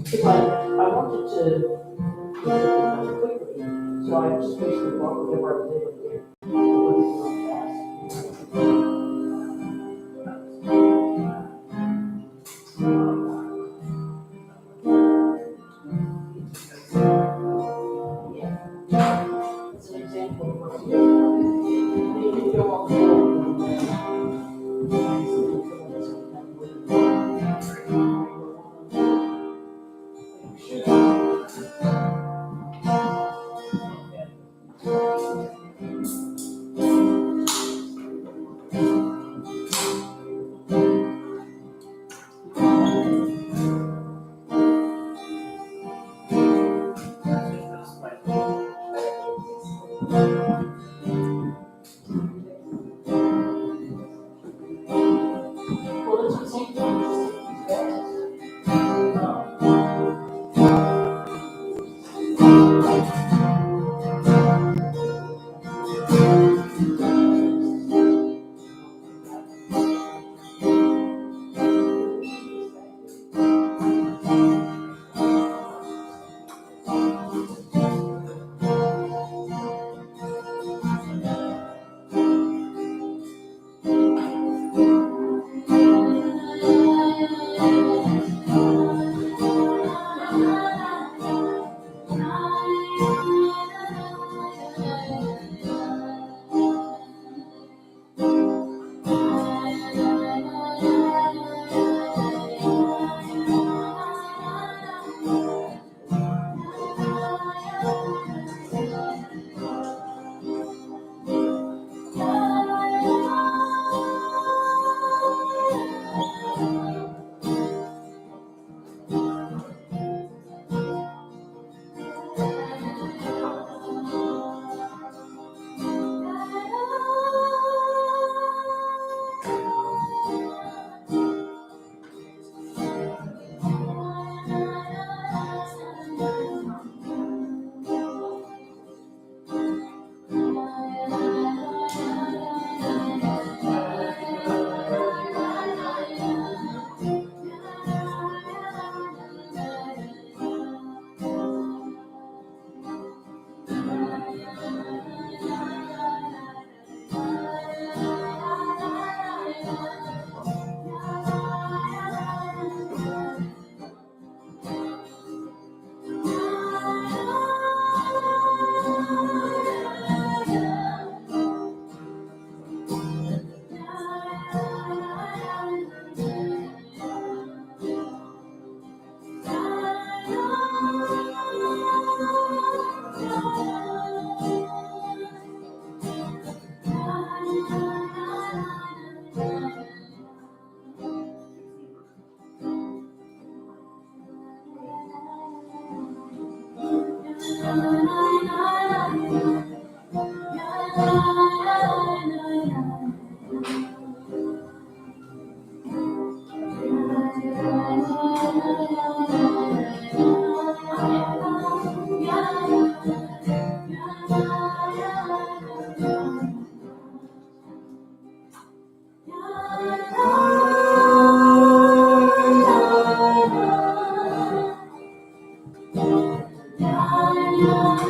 If I wanted to get it done quickly, so I just basically bought whatever I was able to get. Put it on fast. Yeah. It's an example of what you do. You can go all the way. Well, that's what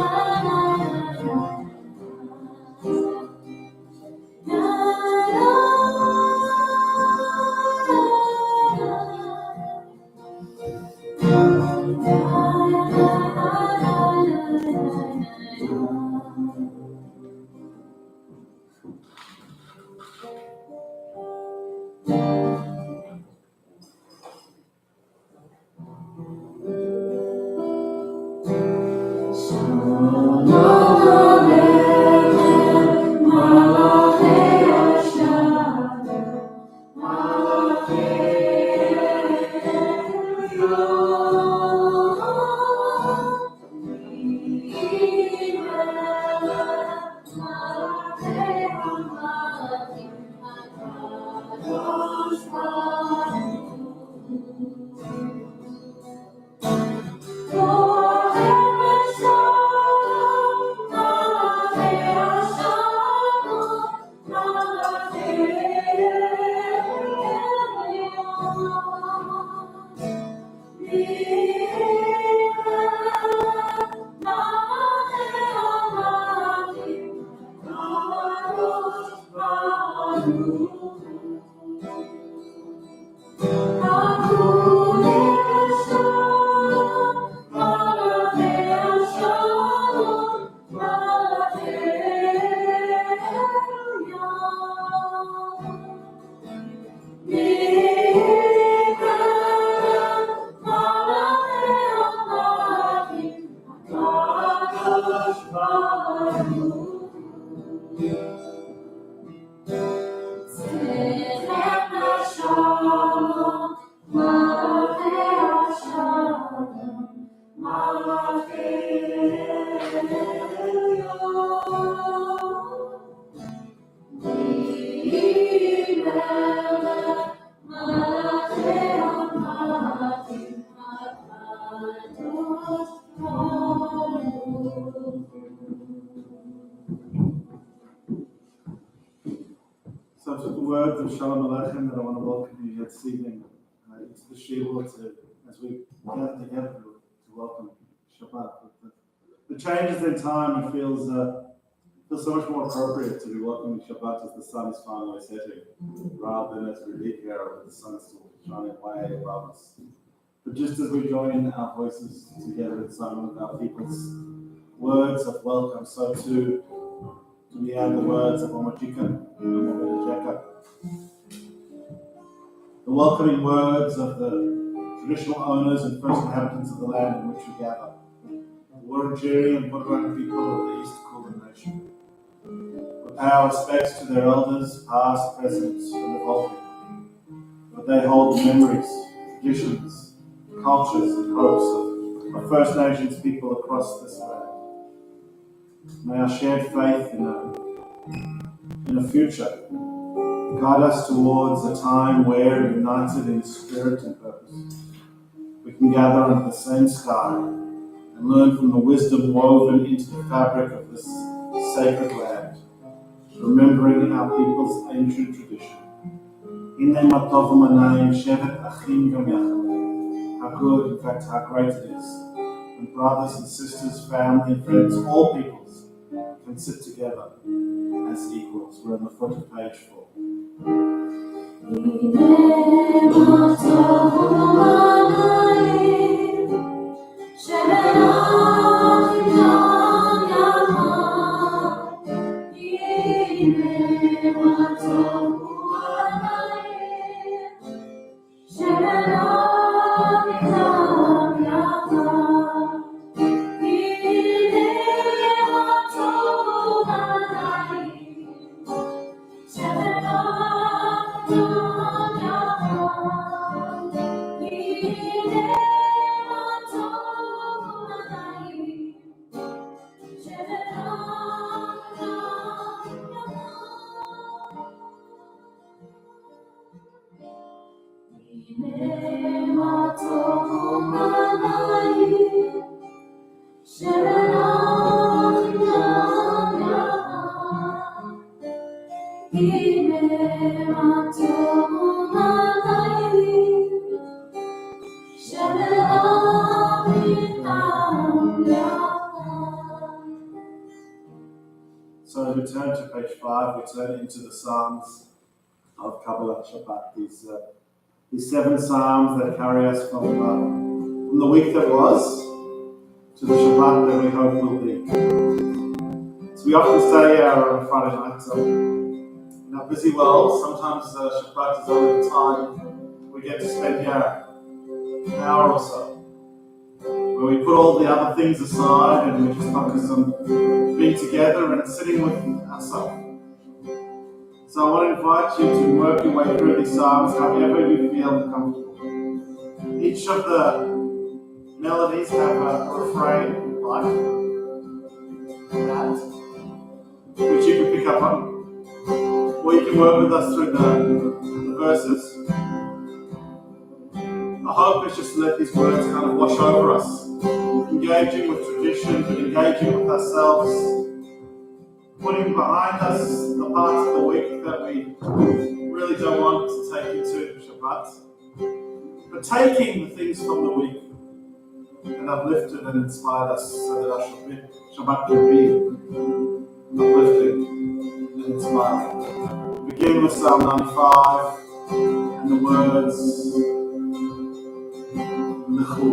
I'm of Shalom Aleichem that I want to welcome you here this evening into the Shtiebel as we gather together to welcome Shabbat. The changes in time, it feels so much more appropriate to be welcoming Shabbat as the sun is finally setting, rather than as we leave here with the sun still shining way above us. But just as we join our voices together in song with our people's words of welcome, so too do we add the words of Omotika and Omotika, the welcoming words of the traditional owners and first inhabitants of the land in which we gather, the Wurundjeri and Boodwurrung people of the East Kulin Nation. We pay our respects to their elders, past, present, and evolving, for they hold the memories, traditions, cultures, and hopes of First Nations people across this land. May our shared faith in a future guide us towards a time where, united in spirit and purpose, we can gather under the same sky and learn from the wisdom woven into the fabric of this sacred land, remembering our people's ancient tradition. How good, in fact, how great it is when brothers and sisters, family and friends, all peoples can sit together as equals. We're on the foot of page 4. So we turn to page 5, we turn into the Psalms of Kabbalah Shabbat, these 7 Psalms that carry us from the week that was to the Shabbat that we hope will be. So we often stay here on a Friday night, so in our busy world, sometimes Shabbat is only the time we get to spend here an hour or so, where we put all the other things aside and we just focus on being together and sitting with ourselves. So I want to invite you to work your way through these Psalms however you feel comfortable. Each of the melodies have a refrain like that, which you can pick up on, or you can work with us through the verses. The hope is just to let these words kind of wash over us, engaging with tradition, but engaging with ourselves, putting behind us the parts of the week that we really don't want to take into Shabbat, but taking the things from the week and uplifted and inspired us so that our Shabbat can be uplifting and inspiring. Begin with Psalm 95 and the words Lechu.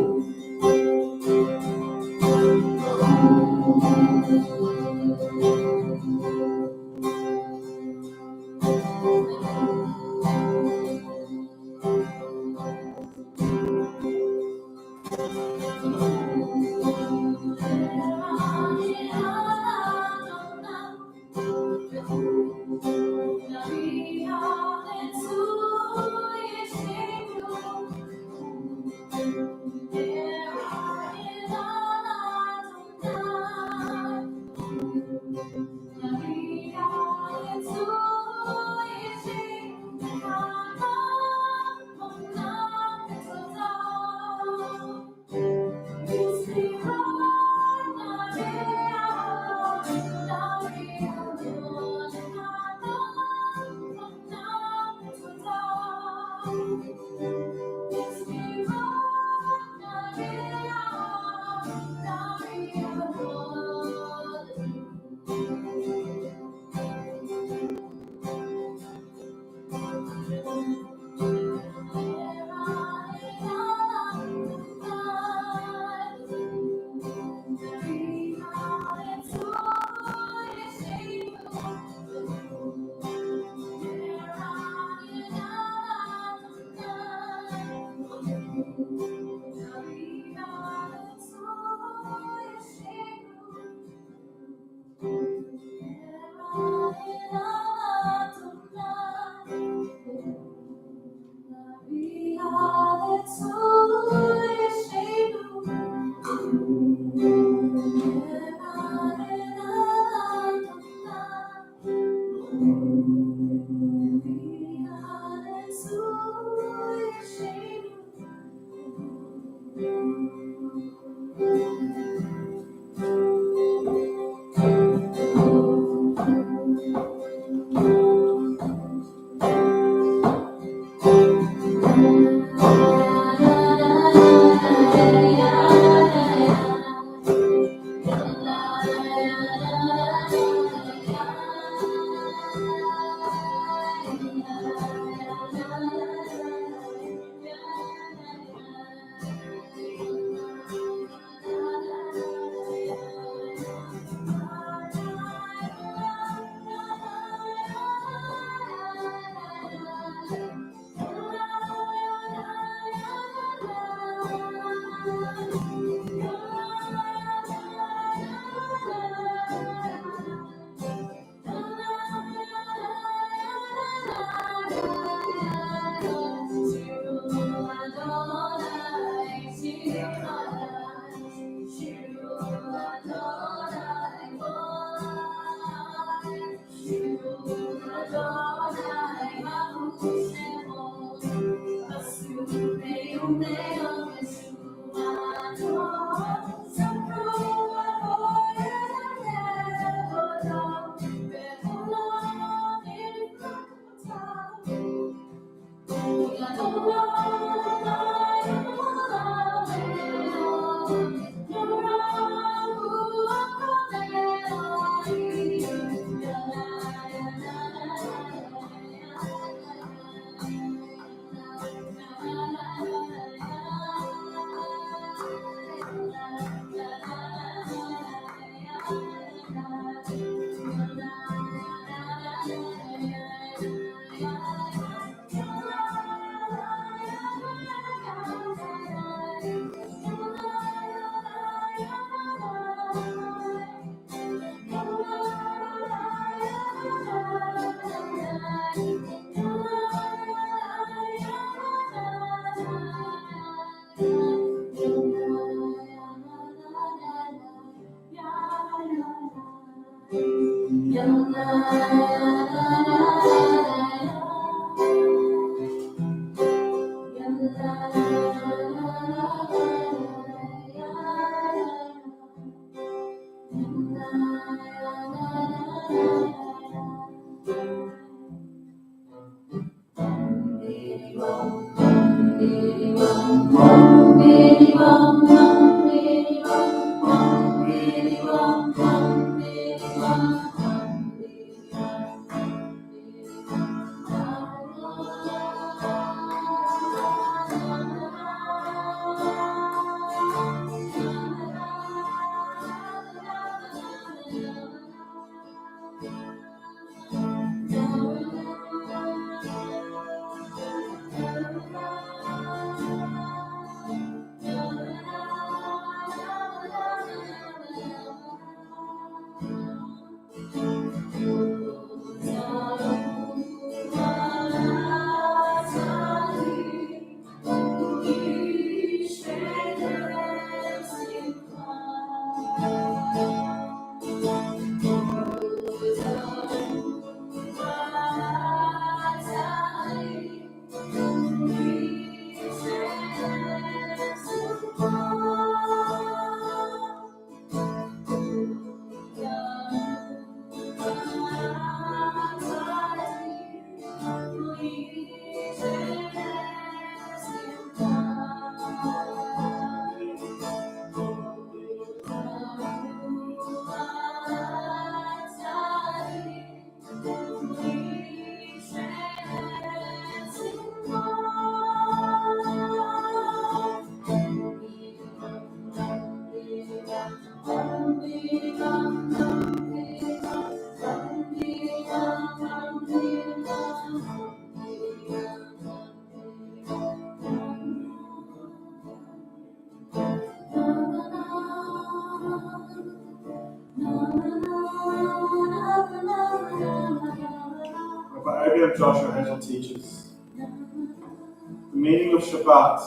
Rabbi Joshua Heschel teaches, the meaning of Shabbat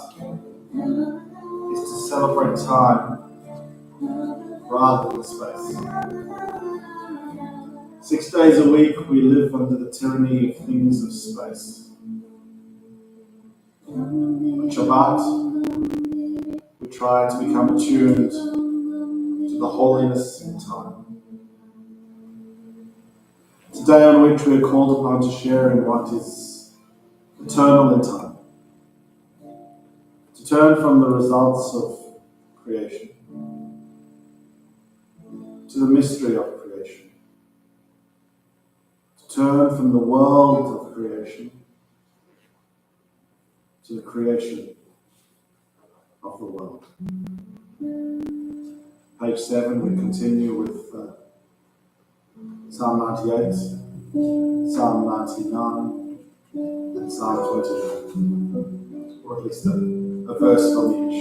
is to celebrate time rather than space. 6 days a week we live under the tyranny of things of space. On Shabbat, we try to become attuned to the holiness in time. It's a day on which we are called upon to share in what is eternal in time. To turn from the results of creation to the mystery of creation. To turn from the world of creation to the creation of the world. Page 7, we continue with Psalm 98, Psalm 99, and Psalm 29, or at least a verse from each.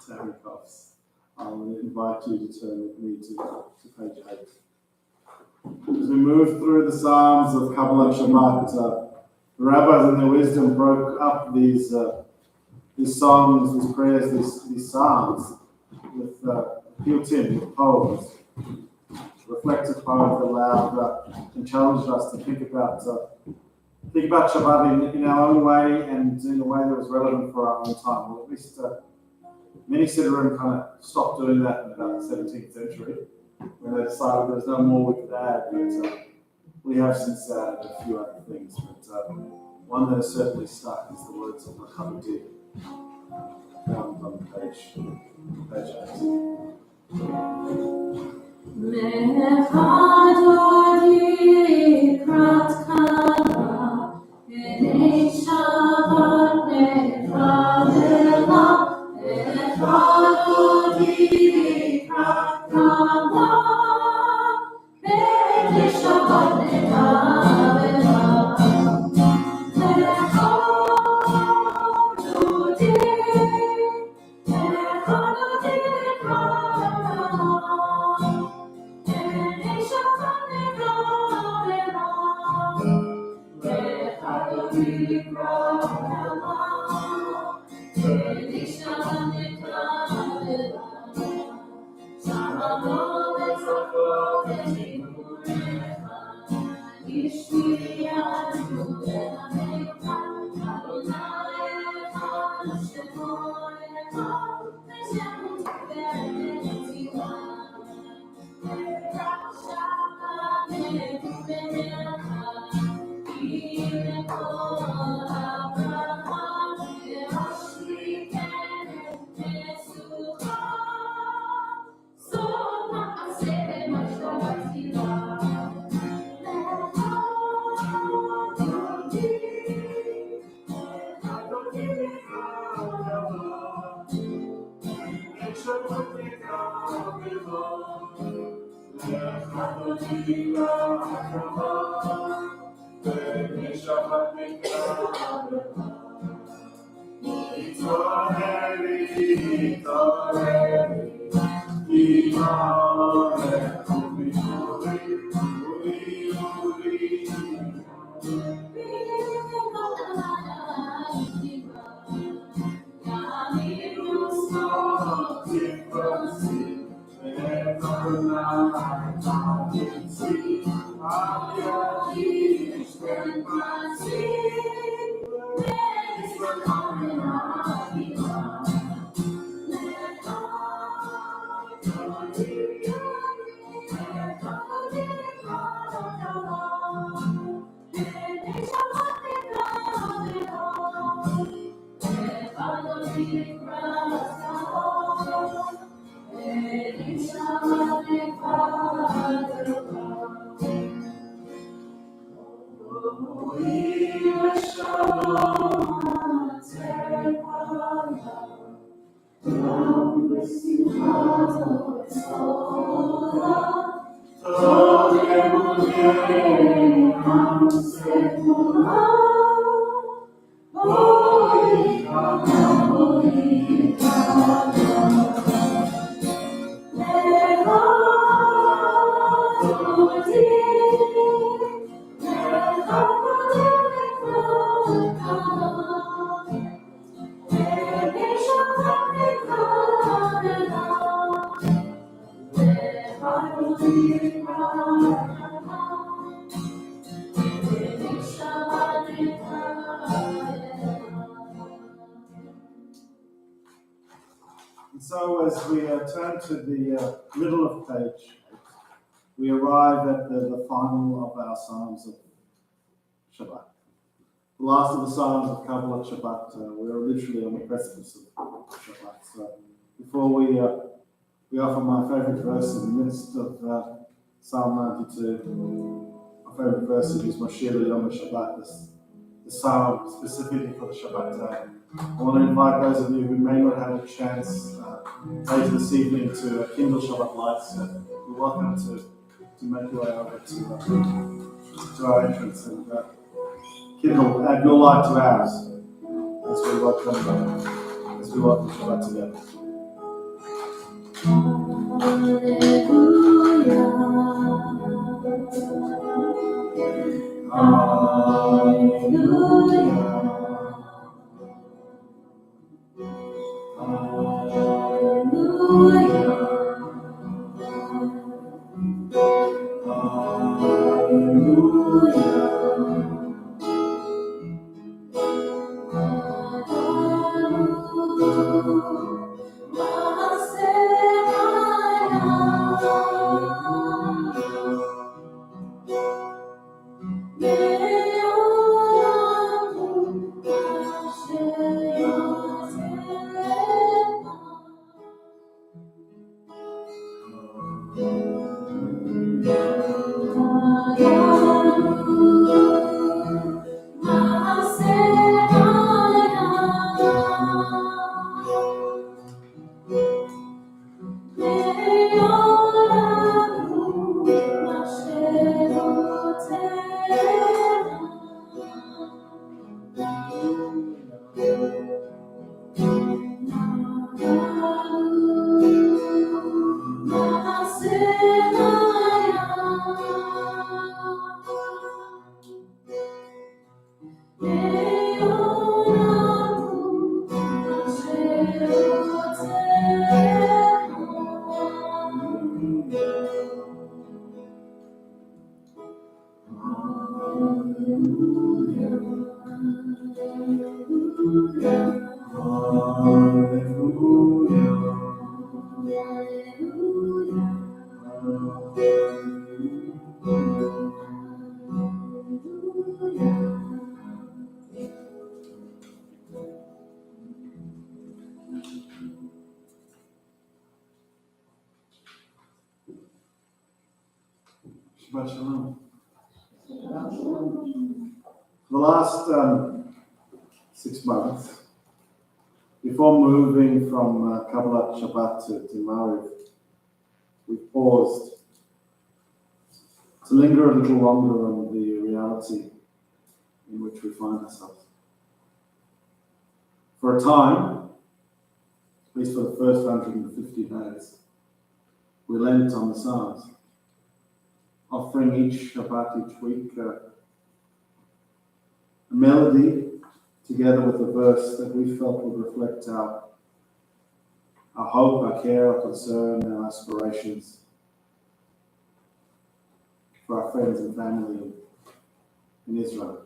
Terry coughs. I'll invite you to turn with me to page 8. As we move through the Psalms of Kabbalah Shabbat, the rabbis in their wisdom broke up these songs, these prayers, these psalms with piyutim, with poems, reflective poems that allowed and challenged us to think about Shabbat in our own way and in a way that was relevant for our own time. Well, at least many Siddurim kind of stopped doing that in about the 17th century when they decided there was no more we could add. But we have since added a few other things. But one that has certainly stuck is the words of the Chaluti, found on page 8. And so as we turn to the middle of page 8, we arrive at the final of our Psalms of Shabbat. The last of the Psalms of Kabbalah Shabbat. We're literally on the precipice of Shabbat. So before we offer my favorite verse in the midst of Psalm 92, my favorite verse is Shtiebel Livestream Page, the Psalm specifically for the Shabbat day. I want to invite those of you who may not have a chance later this evening to kindle Shabbat lights. You're welcome to make your way over to our entrance and kindle, add your light to ours as we welcome Shabbat together. Hallelujah. Hallelujah. Shabbat Shalom. For the last 6 months, before moving from Kabbalah Shabbat to Mariv, we paused to linger a little longer on the reality in which we find ourselves. For a time, at least for the first 150 days, we lent on the Psalms, offering each Shabbat, each week, a melody together with a verse that we felt would reflect our hope, our care, our concern, our aspirations for our friends and family in Israel.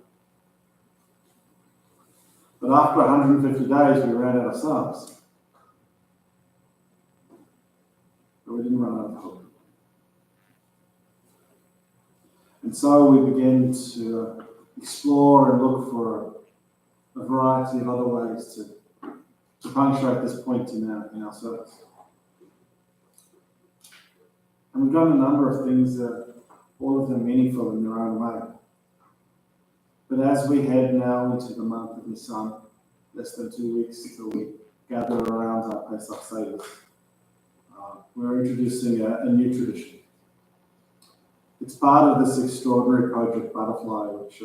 But after 150 days, we ran out of Psalms. But we didn't run out of hope. And so we began to explore and look for a variety of other ways to punctuate this point in our service. And we've done a number of things, all of them meaningful in their own way. But as we head now into the month of Nisan, less than 2 weeks until we gather around our Pesach Seder, we're introducing a new tradition. It's part of this extraordinary project, Butterfly, which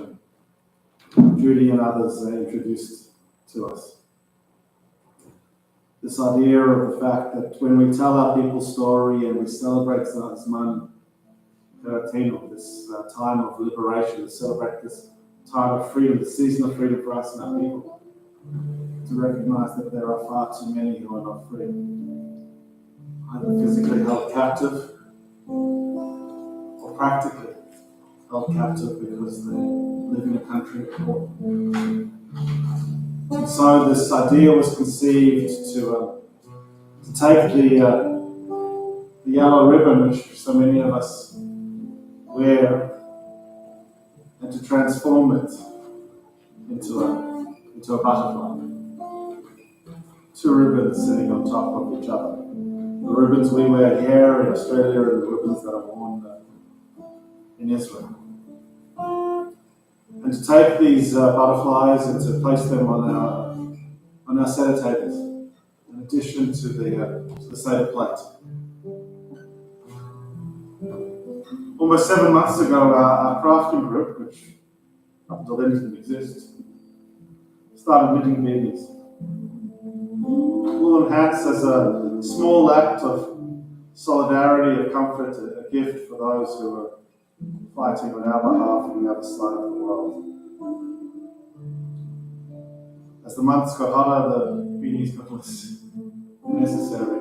Judy and others introduced to us. This idea of the fact that when we tell our people's story and we celebrate Zman Teratenu, this time of liberation, to celebrate this time of freedom, the season of freedom for us and our people, to recognize that there are far too many who are not free, either physically held captive or practically held captive because they live in a country of war. And so this idea was conceived to take the yellow ribbon, which so many of us wear, and to transform it into a butterfly. Two ribbons sitting on top of each other. The ribbons we wear here in Australia and the ribbons that are worn in Israel. And to take these butterflies and to place them on our Seder tables, in addition to the Seder plate. Almost 7 months ago, our crafting group, which up until then didn't exist, started knitting beanies. Woolen hats as a small act of solidarity, of comfort, a gift for those who are fighting on our behalf on the other side of the world. As the months got hotter, the beanies got less necessary.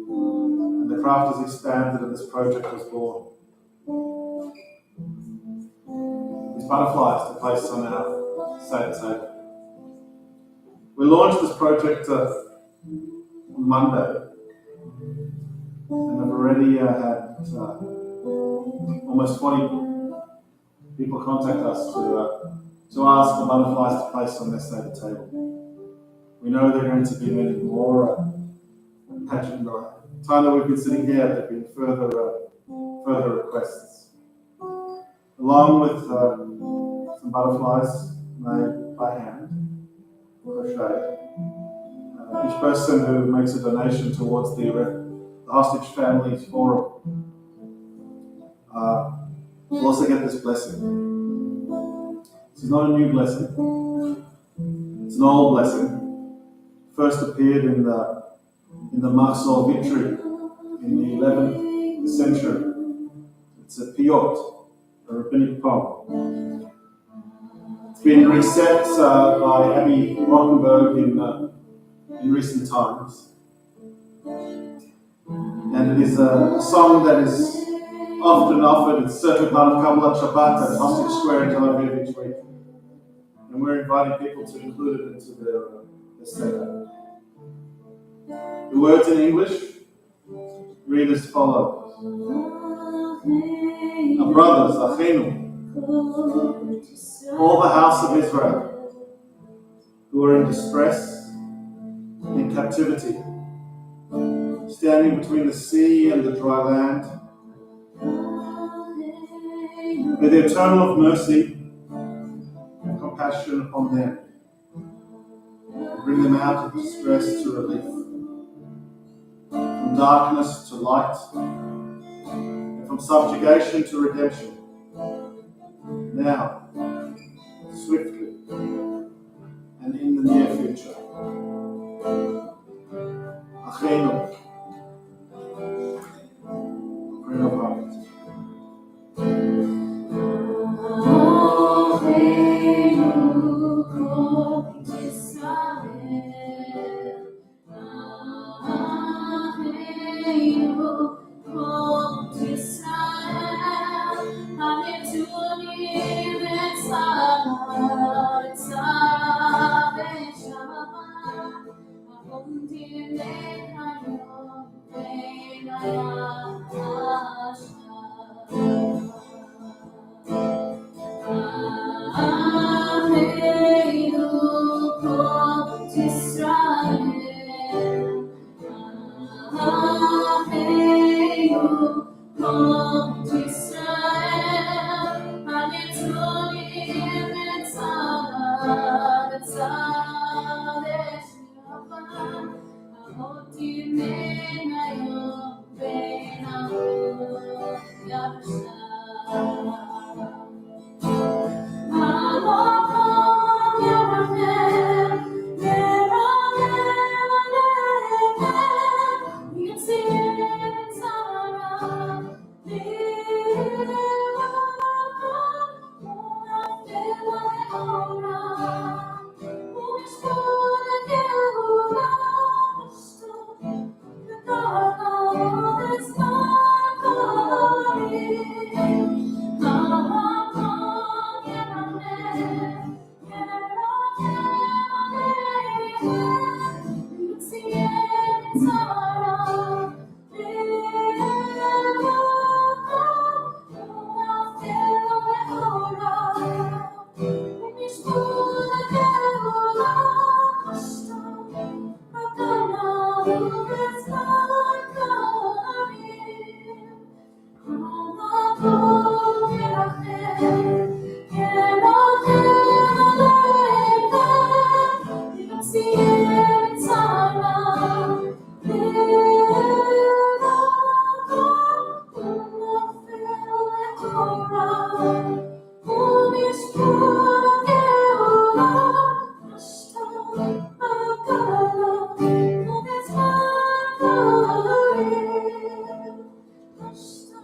And the craft has expanded and this project was born. These butterflies to place on our Seder table. We launched this project on Monday, and I've already had almost 40 people contact us to ask the butterflies to place on their Seder table. We know there are going to be many more. Imagine the time that we've been sitting here, there have been further requests, along with some butterflies made by hand. Each person who makes a donation towards the Hostage Families Forum will also get this blessing. This is not a new blessing. It's an old blessing. First appeared in the Mahsor Vitri in the 11th century. It's a piyot, a rabbinic poem. It's been reset by Abby Rottenberg in recent times. And it is a song that is often offered. It's certainly part of Kabbalat Shabbat at Hostage Square in Tel Aviv each week. And we're inviting people to include it into their Seder. The words in English read as follows. Our brothers, Achenu, all the house of Israel, who are in distress, in captivity, standing between the sea and the dry land. May the Eternal of mercy and compassion upon them, and bring them out of distress to relief, from darkness to light, and from subjugation to redemption. Now, swiftly, and in the near future. Achenu, pray of heart.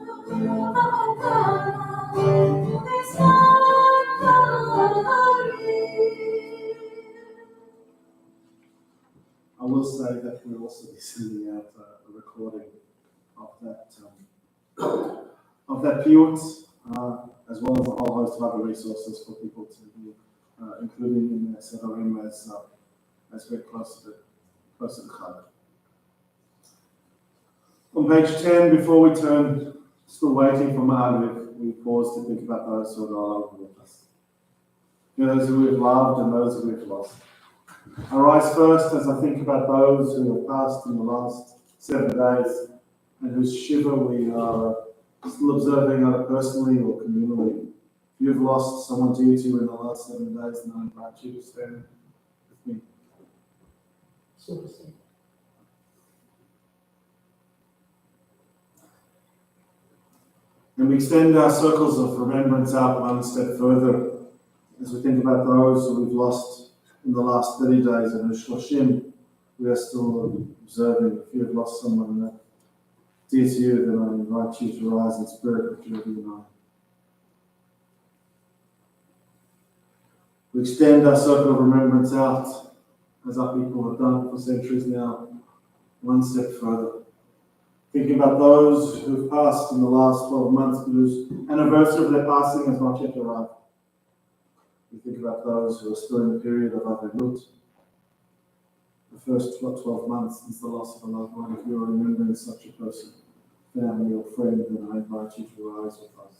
I will say that we'll also be sending out a recording of that piyut, as well as a whole host of other resources for people to be including in their sedarim as we're closer to Chag. On page 10, before we turn, still waiting for Ma'ariv, we pause to think about those who are no longer with us. Those who we've loved and those who we've lost. I rise first as I think about those who have passed in the last 7 days and whose shiva we are still observing either personally or communally. If you've lost someone dear to you in the last 7 days, then I invite you to stand with me. And we extend our circles of remembrance out one step further as we think about those who we've lost in the last 30 days. And in Shloshim, we are still observing. If you have lost someone dear to you, then I invite you to rise in spirit with you and I. We extend our circle of remembrance out, as our people have done for centuries now, one step further. Thinking about those who've passed in the last 12 months, but whose anniversary of their passing has not yet arrived. We think about those who are still in the period of Avedut, the first 12 months since the loss of a loved one. If you are remembering such a person, family or friend, then I invite you to rise with us.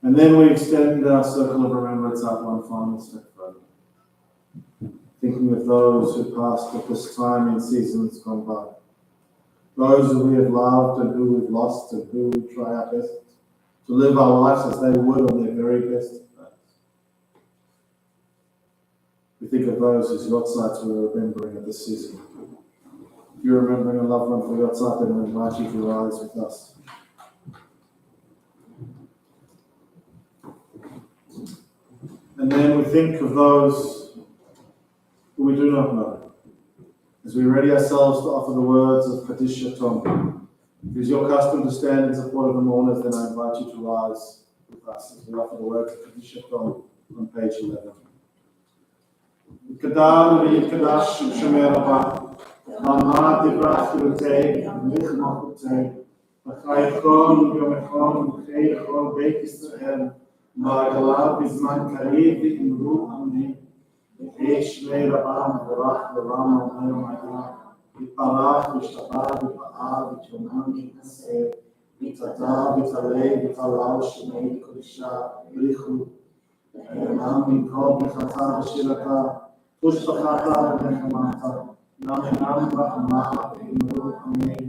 And then we extend our circle of remembrance out one final step further. Thinking of those who passed at this time in seasons gone by. Those who we have loved and who we've lost and who we try our best to live our lives as they would on their very best days. We think of those whose yortzites we're remembering at this season. If you're remembering a loved one for yortzeit, then we invite you to rise with us. And then we think of those who we do not know. As we ready ourselves to offer the words of Kaddish Tom. If it is your custom to stand in support of the mourners, then I invite you to rise with us as we offer the words of Kaddish Tom on page 11. Yitgadal v'yitgadash Shemei Rabbah, Lama tivrach chilutei, v'lich malchutei, v'chai chol yom echol, v'chei chol Beit Yisrael, v'agalav b'zman kariv v'imru amen. V'chei Shemei Rabbah v'vorach v'ram omer ma'ila, v'parach v'shtabach v'pa'ah v'tionam v'kaseh, v'tata v'talei v'talal Shemei Kodisha v'richu, v'enam minko v'chata v'shirata, Pushpachata v'nechamata, Namenam v'amah v'imru amen.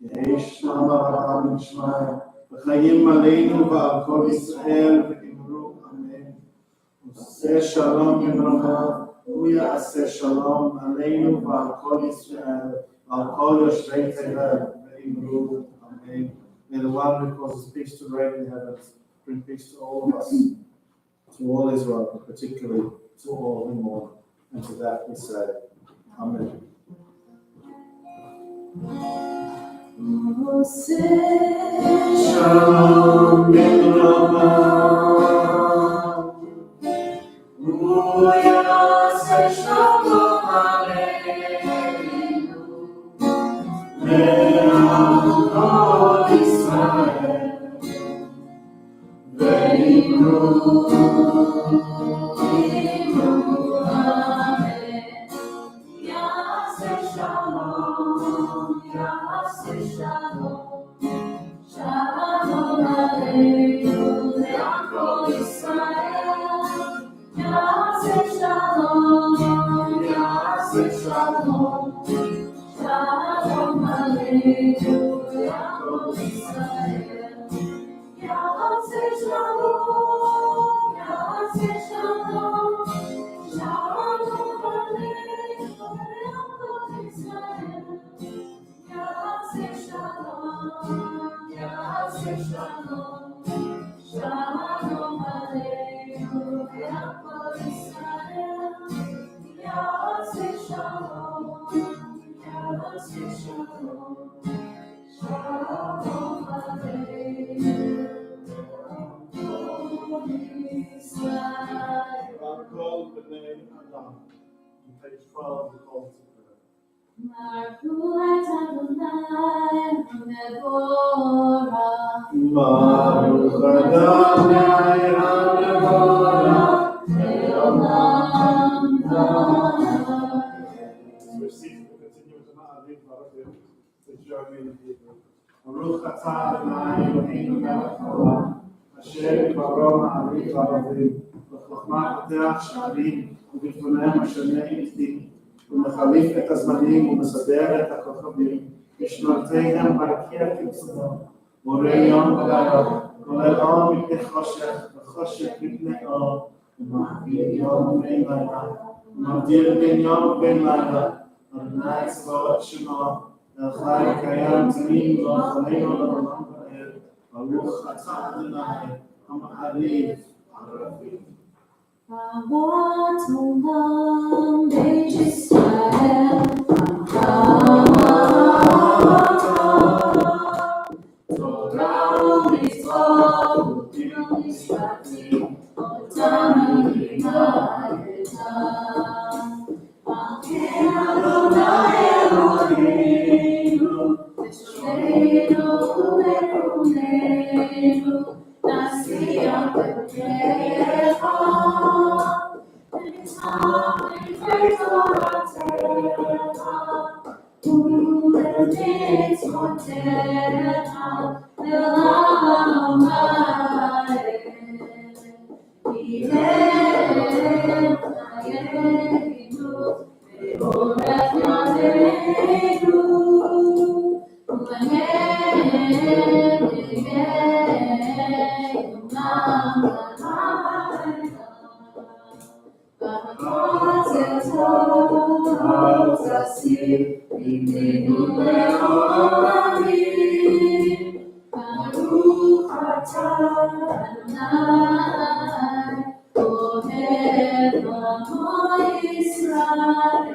Yehi Shema Rabba Mishmai, v'chayim aleinu v'al kol Yisrael v'imru amen. U'aseh shalom v'imromav, u'ya'aseh shalom aleinu v'al kol Yisrael, v'al kol yoshvei tevel v'imru amen. May the one who causes peace to reign in the heavens bring peace to all of us, to all Israel, but particularly to all who mourn. And to that we say, Amen. Shalom Yitravah, Uyaseh Shalom Aleinu, Le'al Kol Yisrael, Ve'imru Shalom Aleinu, Le'al Kol Yisrael, Yaseh Shalom, Yaseh Shalom, Shalom Aleinu, Le'al Kol Yisrael, Yaseh Shalom, Yaseh Shalom, Shalom Aleinu, Le'al Kol Yisrael, Yaseh Shalom, Yaseh Shalom, Shalom Aleinu, Le'al Kol Yisrael, Yaseh Shalom, Yaseh Shalom, Shalom. on page 12 of the call to prayer. Baruch Adonai HaMevorach Le'olam Va'ed. So we're seeking to continue with the Ma'ariv Baruch, the journey in Hebrew. Baruch atah Adonai Eloheinu melech haolam, asher baro ma'ariv v'aravim, בחוכמה פותח שערים, ובפניהם משנה עתים, ומחליף את הזמנים ומסדר את הכוכבים, ושנותיהם ברקיע כבשרו, בורא יום ולילה, גולל אור מפני חושך, וחושך מפני אור, ומעביר יום ובין לילה, ומבדיל בין יום ובין לילה, אדוני צבאות שמו, אלחי קיים תמיד ואוכלנו לעולם ועד, ברוך אתה אדוני, המעריב הרבים. Avat olam beit Yisrael, Torah u'mitzvot u'kibul mishpatim, otanu limadetam. Amen Adonai Eloheinu, v'shomeinu u'leruneinu, nasiach b'pnecha. Baruch atah Adonai, Ohev Amo Yisrael.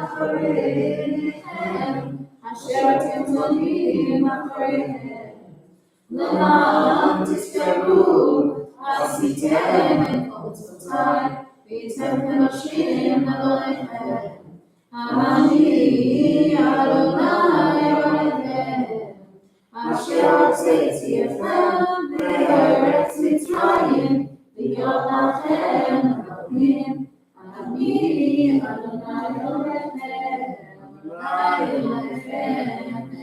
אחריהם, אשר תתונים אחריהם. לעם תזכרו, עשיתם את אותותיי, והייתם קדושים לאלוהיכם. אני אדוני אלוהיכם, אשר הוצאתי אתכם מארץ מצרים, להיות לכם אלוהים. אני אדוני אלוהיכם, אלוהיכם אמת.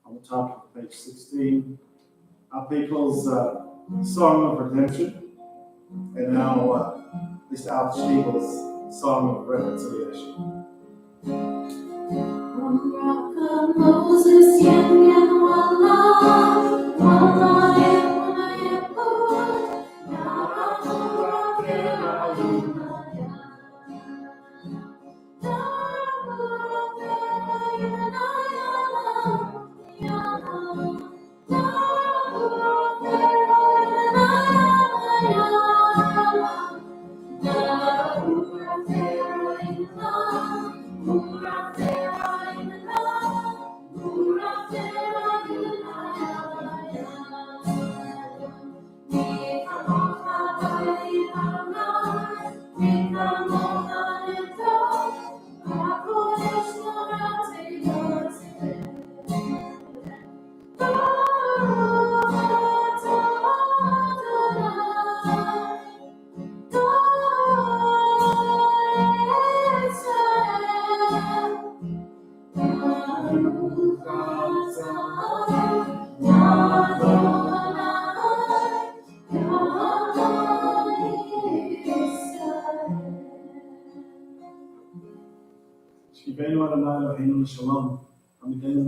On the top of page 16, our people's song of redemption, and our this our Shtiebel's song of reconciliation. Moses yen wala Shtiebel Adonai Eloheinu Shalom, Amideinu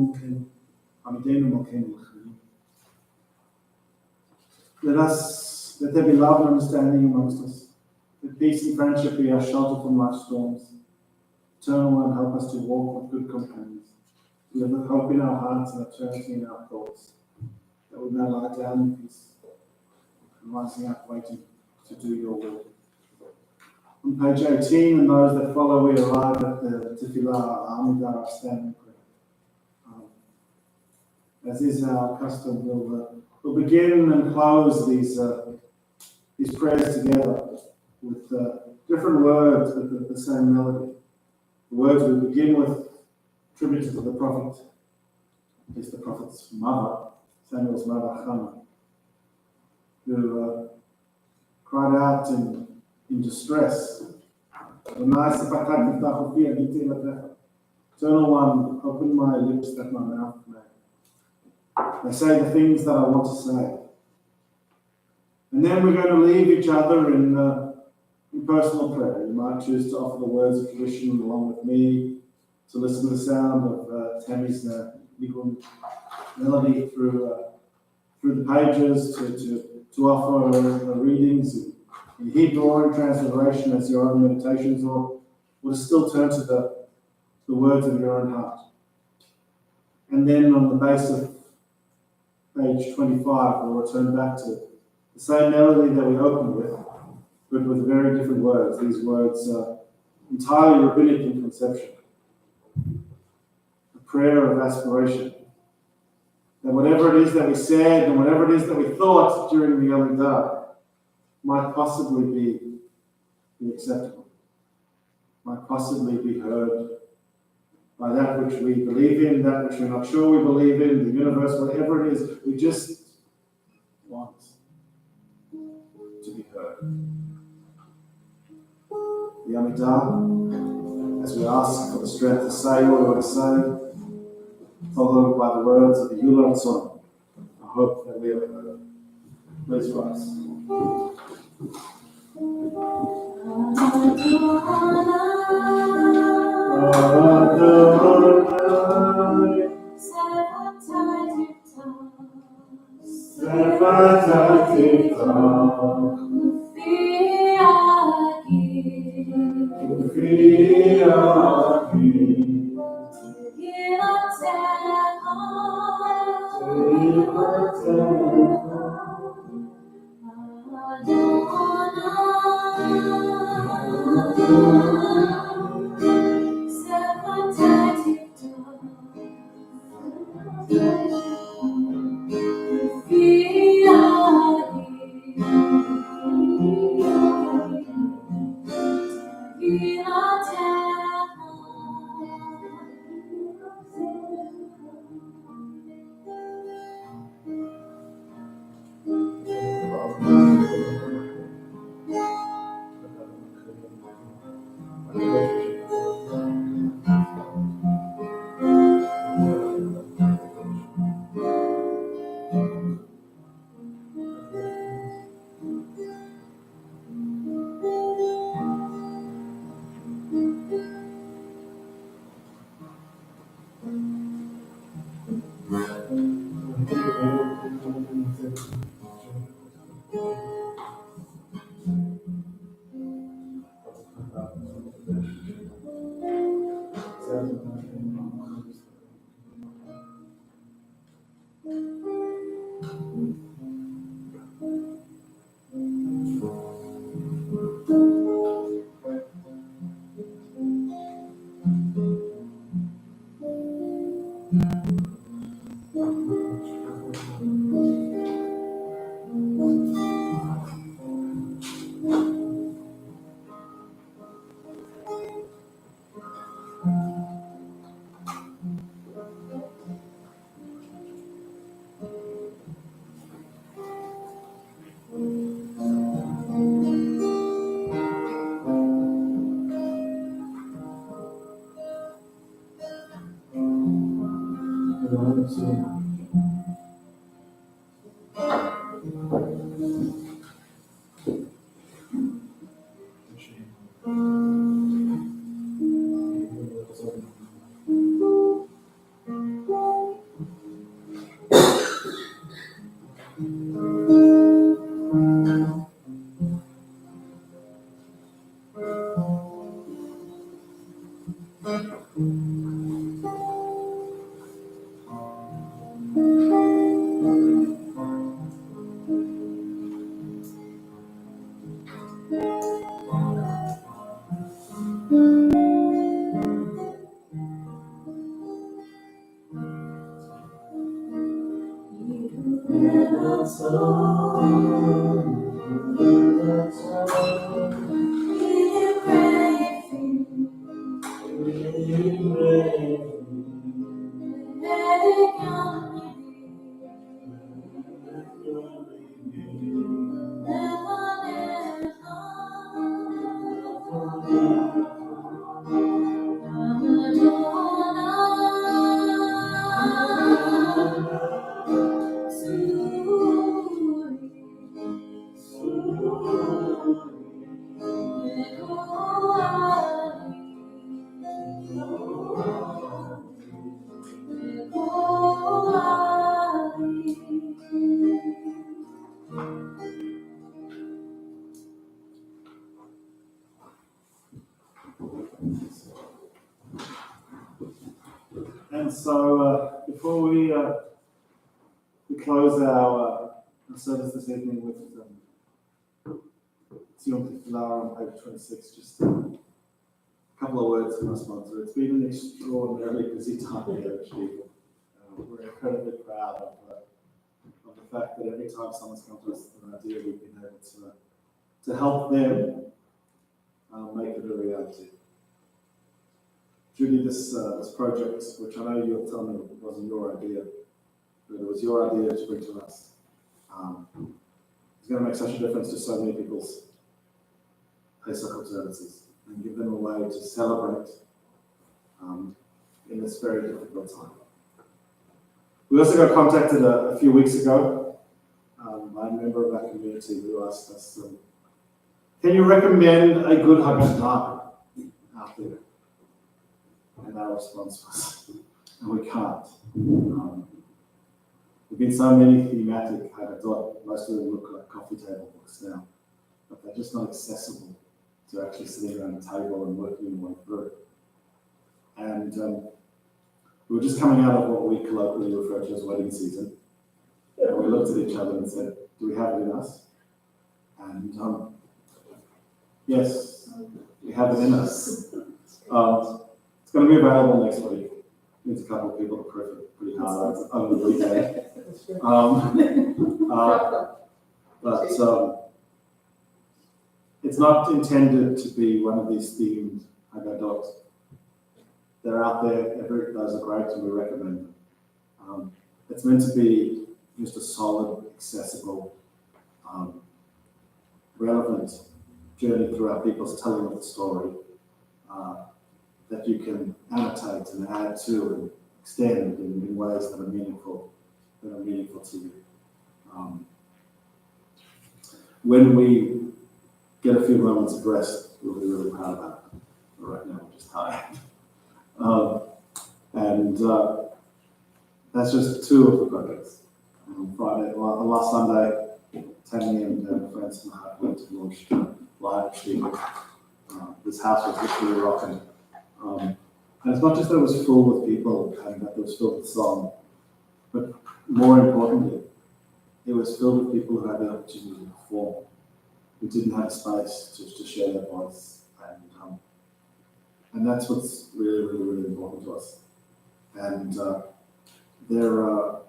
Malkeinu L'chaim. Let there be love and understanding amongst us. Let peace and friendship be our shelter from life's storms. Eternal One, help us to walk with good companions, to live with hope in our hearts and eternity in our thoughts, that we may lie down in peace, and rising up waiting to do your will. On page 18, and those that follow, we arrive at the Tefillah, Amidah, standing prayer. As is our custom, we'll begin and close these prayers together with different words with the same melody. The words we begin with attributed to the prophet, at least the prophet's mother, Samuel's mother, Hannah, who cried out in distress. Eternal One, open my lips that my mouth may say the things that I want to say. And then we're going to leave each other in personal prayer. You might choose to offer the words of tradition along with me, to listen to the sound of Tammy's Nigun melody through the pages, to offer readings in Hebrew or in transliteration as your own meditations, or to still turn to the words of your own heart. And then on the base of page 25, we'll return back to the same melody that we opened with, but with very different words. These words are entirely rabbinic in conception. A prayer of aspiration. That whatever it is that we said and whatever it is that we thought during the Amidah might possibly be acceptable, might possibly be heard by that which we believe in, that which we're not sure we believe in, the universe, whatever it is, we just want to be heard. The Amidah, as we ask for the strength to say what we want to say, followed by the words of the Yulah song. I hope that we have heard. Please rise. And so before we close our service this evening with Sion Tiflar on page 26, just a couple of words from our sponsor. It's been an extraordinarily busy time here at Shtiebel. We're incredibly proud of the fact that every time someone's come to us with an idea, we've been able to help them make it a reality. Judy, this project, which I know you'll tell me wasn't your idea, but it was your idea to bring to us, it's going to make such a difference to so many people's Pesach observances and give them a way to celebrate in this very difficult time. We also got contacted a few weeks ago by a member of our community who asked us, can you recommend a good Haggadah out there? And our response was, no, we can't. There've been so many thematic Haggadot, most of them look like coffee table books now, but they're just not accessible to actually sitting around a table and working your way through. And we were just coming out of what we colloquially refer to as wedding season. And we looked at each other and said, do we have it in us? And yes, we have it in us. It's going to be available next week. Needs a couple of people to proof it pretty hard over the weekend. But it's not intended to be one of these themed Haggadot. They're out there, those are great and we recommend them. It's meant to be just a solid, accessible, relevant journey throughout people's telling of the story that you can annotate and add to and extend in ways that are meaningful to you. When we get a few moments of rest, we'll be really proud about it. But right now, we're just tired. That's just two of the projects. Last Sunday, Tammy and friends from Heart went to launch live at Shtiebel. This house was literally rocking. And it's not just that it was full with people and that it was filled with song, but more importantly, it was filled with people who had the opportunity to perform, who didn't have a space to share their voice. And that's what's really, really, really important to us. And there are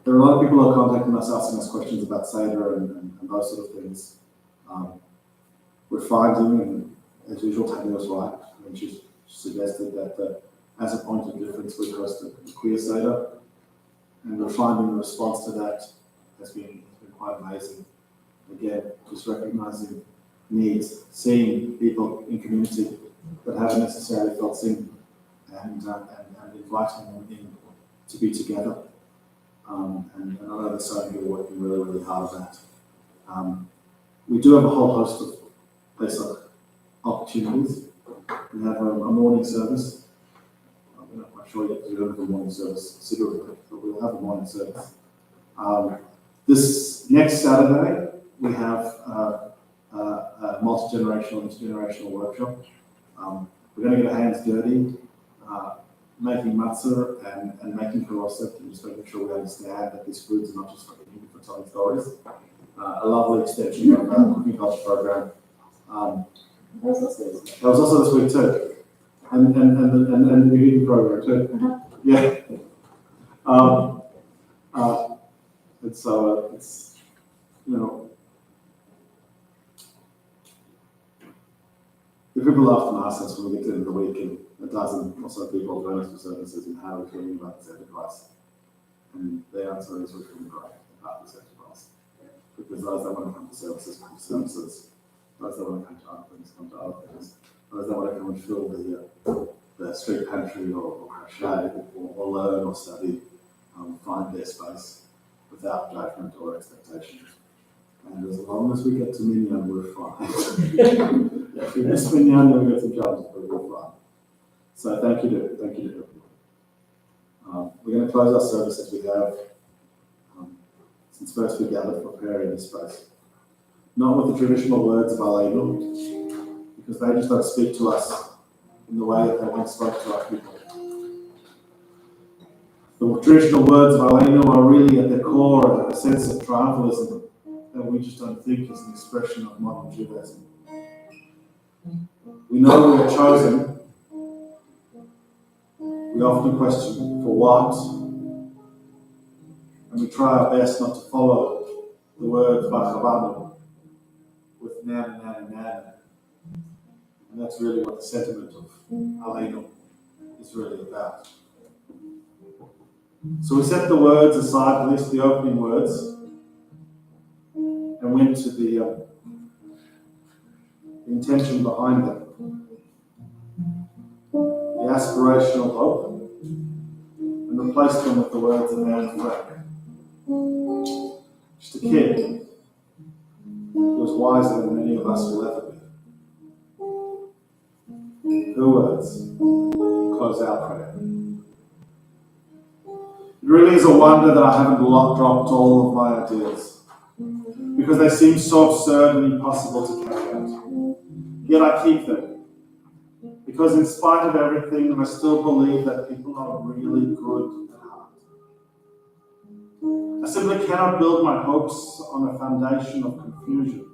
a lot of people who are contacting us, asking us questions about Seder and those sort of things. We're finding, and as usual, Tanya was right when she suggested that as a point of difference, we host a queer Seder. And we're finding the response to that has been quite amazing. Again, just recognizing needs, seeing people in community that haven't necessarily felt seen, and inviting them in to be together. And I know there's so many people working really, really hard on that. We do have a whole host of Pesach opportunities. We have a morning service. I'm not quite sure yet because we don't have a morning service, but we'll have a morning service. This next Saturday, we have a multi-generational, intergenerational workshop. We're going to get our hands dirty, making matzah and making karosset, and just making sure we understand that these foods are not just for eating, for telling stories. A lovely extension of our cooking culture program. That was also this week too, and the eating program too. Yeah. And so it's, you know, if people often ask us when we get to the end of the week, and a dozen or so people join us for services, and how are we feeling about this enterprise? And the answer is we're feeling great about this enterprise. Because those that want to come to services come to services. Those that want to come to other things come to other things. Those that want to come and fill the street pantry or crochet or learn or study, find their space without judgment or expectation. And as long as we get to Minyan, we're fine. If we miss Minyan, then we get some challenges, but we're fine. So thank you to everyone. We're going to close our service as we have since first we gathered for prayer in this space. Not with the traditional words of Aleinu, because they just don't speak to us in the way that they once spoke to our people. The traditional words of Aleinu are really at their core a sense of triumphalism that we just don't think is an expression of modern Judaism. We know we are chosen. We often question for what, and we try our best not to follow the words Bachavanu with nan. And that's really what the sentiment of Aleinu is really about. So we set the words aside, at least the opening words, and went to the intention behind them. The aspirational hope, and replaced them with the words of Anne Frank. Just a kid who was wiser than many of us will ever be. Her words close our prayer. It really is a wonder that I haven't dropped all of my ideas, because they seem so absurd and impossible to carry out. Yet I keep them, because in spite of everything, I still believe that people are really good at heart. I simply cannot build my hopes on a foundation of confusion,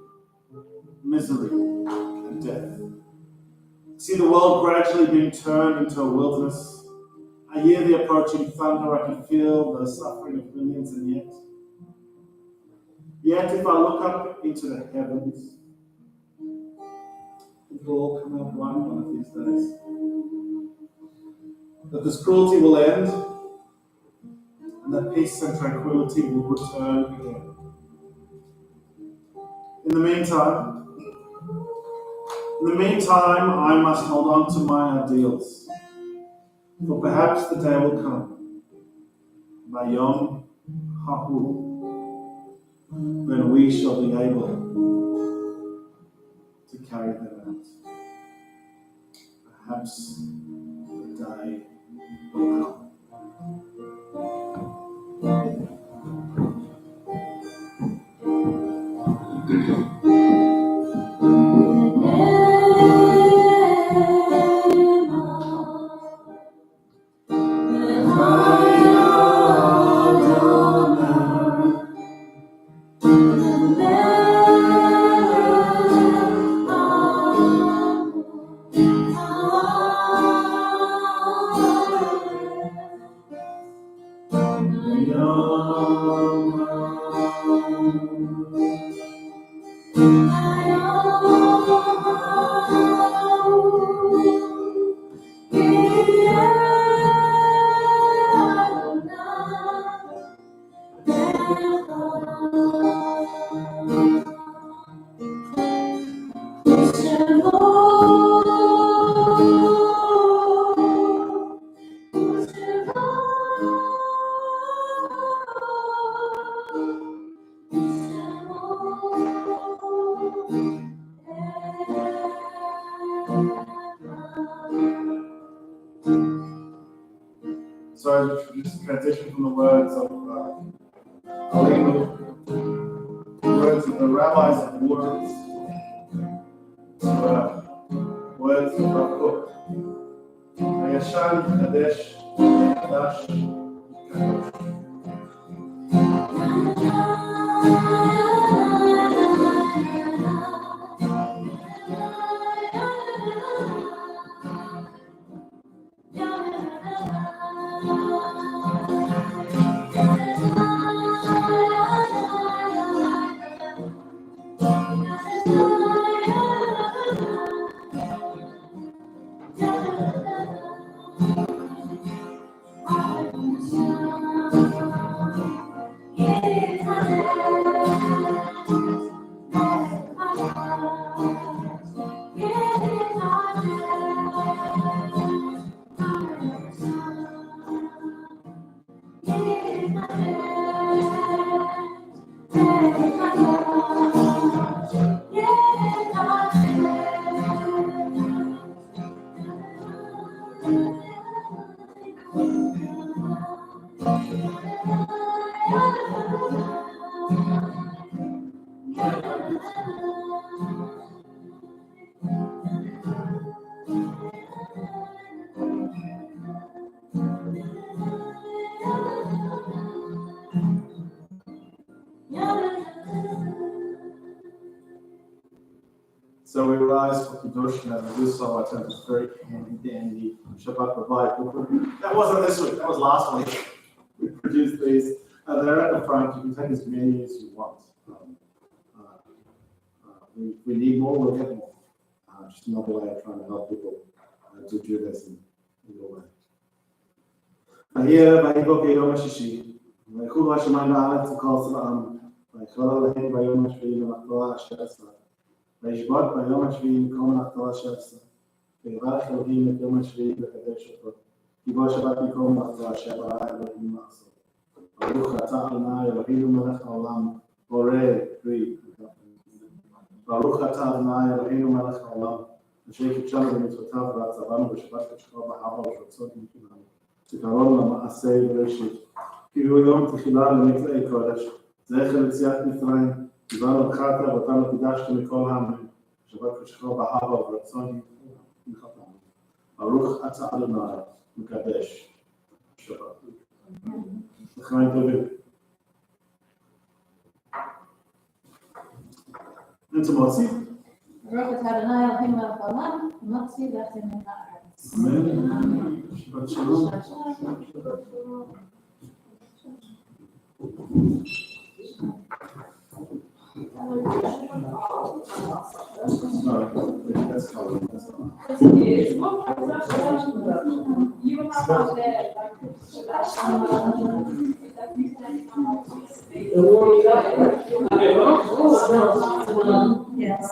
misery, and death. See the world gradually being turned into a wilderness. I hear the approaching thunder, I can feel the suffering of millions, and yet if I look up into the heavens, it will all come out right one of these days. That this cruelty will end, and that peace and tranquility will return again. In the meantime, I must hold on to my ideals. For perhaps the day will come, Bayom Hahu, when we shall be able to carry them out. Perhaps the day will come. So just transition from the words of Aleinu the rabbis of words. Words of Baruch. Hayashan, Kadesh, Kadash, Kadosh. So we rise for Kedoshim and we do so. I think it's very handy dandy Shabbat Bavai. That wasn't this week, that was last week. We produced these. They're at the front. You can take as many as you want. We need more, we'll get more. Just another way of trying to help people to do this in your way. Here, Vayikok Yom HaShishi. Vayikol HaShemayim Ha'aretz V'kol Tzva'am. Vayikol Eloheinu Vayom HaShvi'i V'machzor HaShev'asar. וישבות ביום השביעי מקום מלאכתו ה-12, ויברך אלוהים את יום השביעי לקדש אותו, כי בו שבת מקום מלאכתו אשר ברא אלוהים לעשות. ברוך אתה ה' אלוהינו מלך העולם, בורא פרי. ברוך אתה ה' אלוהינו מלך העולם, אשר קידשנו במצוותיו והצוונו בשבת קדשו באהבה ורצון מכולנו, זיכרון למעשה בראשית, כי הוא יום תחילה למצווי קודש, זכר ליציאת מצרים. קיבלנו בחרת ואותנו קידשת מכל העמים, שבת קדשו באהבה ורצון מכולנו. ברוך אתה ה' מקדש שבת. לחיים טובים. אנצה מוציא? ברוך אתה ה' אלוהינו מלך העולם, מוציא ואתם מן הארץ. אמן. שבת שלום. Yes.